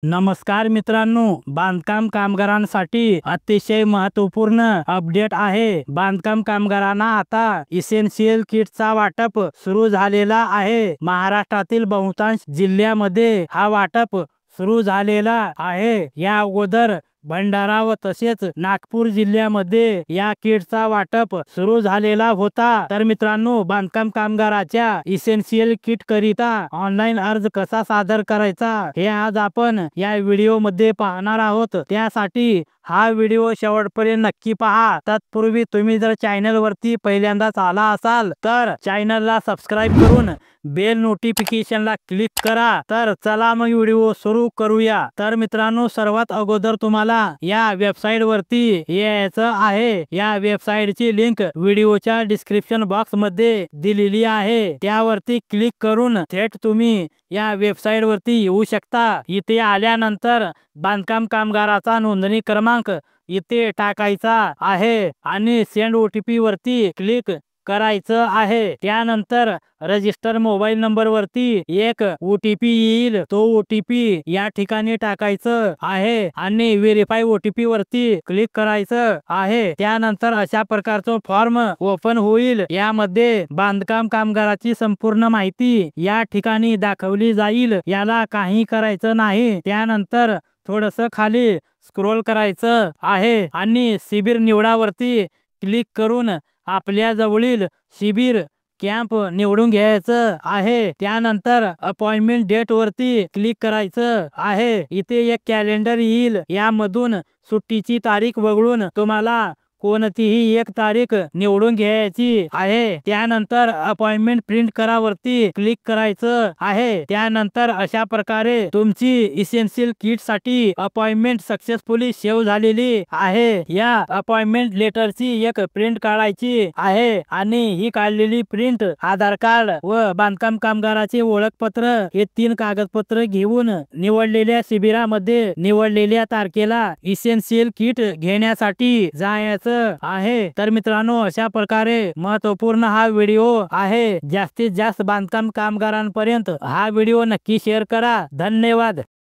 नमस्कार मित्रांनो, बांधकाम कामगारांसाठी अतिशय महत्त्वपूर्ण अपडेट आहे। बांधकाम कामगारांना आता इसेन्शियल किटचा वाटप सुरू झालेला आहे। महाराष्ट्रातील बहुतांश जिल्ह्यामध्ये हा वाटप सुरू झालेला आहे। या अगोदर भंडारा व तसेच नागपूर जिल्ह्यामध्ये या किटचा वाटप सुरू झालेला होता। तर मित्रांनो, बांधकाम कामगाराच्या इसेन्शियल किट करिता ऑनलाईन अर्ज कसा सादर करायचा हे आज आपण या व्हिडिओ मध्ये पाहणार आहोत। त्यासाठी हा व्हिडिओ शेवटपर्यंत नक्की पहा। तत्पूर्वी तुम्ही जर चॅनल वरती पहिल्यांदाच आला असाल तर चॅनलला सबस्क्राइब करून बेल नोटिफिकेशनला क्लिक करा। तर चला मग व्हिडिओ सुरू करूया। तर मित्रांनो, सर्वात अगोदर तुम्हाला या वेबसाईट वरती यायचं आहे। या वेबसाईटची लिंक व्हिडिओच्या डिस्क्रिप्शन बॉक्स मध्ये दिलेली आहे। त्यावरती क्लिक करून थेट तुम्ही या वेबसाईट वरती येऊ शकता। इथे आल्यानंतर बांधकाम कामगाराचा नोंदणी क्रमांक इथे टाकायचा आहे आणि सेंड OTP वरती क्लिक करायचं आहे। त्यानंतर रजिस्टर मोबाईल नंबर वरती एक OTP येईल। तो OTP या ठिकाणी टाकायचं आहे आणि व्हेरीफाय OTP वरती क्लिक करायचं आहे। त्यानंतर अशा प्रकारचा फॉर्म ओपन होईल। यामध्ये बांधकाम कामगाराची संपूर्ण माहिती या ठिकाणी दाखवली जाईल। याला काही करायचं नाही। त्यानंतर थोडंसं खाली स्क्रॉल करायचं आहे आणि शिबिर निवडावरती क्लिक करून आपल्या जवळील शिबिर कॅम्प निवडून घ्यायचं आहे। त्यानंतर अपॉइंटमेंट डेट वरती क्लिक करायचं आहे। इथे एक कॅलेंडर येईल। यामधून सुट्टीची तारीख वगळून तुम्हाला कोणतीही एक तारीख निवडून घ्यायची आहे। त्यानंतर अपॉइंटमेंट प्रिंट करा वरती क्लिक करायचं आहे। त्यानंतर अशा प्रकारे तुमची इसेन्शियल किट साठी अपॉइंटमेंट सक्सेसफुली सेव्ह झालेली आहे। या अपॉइंटमेंट लेटरची एक प्रिंट काढायची आहे आणि ही काढलेली प्रिंट आधार कार्ड व बांधकाम कामगाराचे ओळखपत्र हे 3 कागदपत्र घेऊन निवडलेल्या शिबिरामध्ये निवडलेल्या तारखेला इसेन्शियल किट घेण्यासाठी जायचं आहे। तर मित्रांनो, अशा प्रकारे महत्त्वपूर्ण हा व्हिडिओ आहे। जास्तीत जास्त बांधकाम कामगारांपर्यंत हा व्हिडिओ नक्की शेअर करा। धन्यवाद।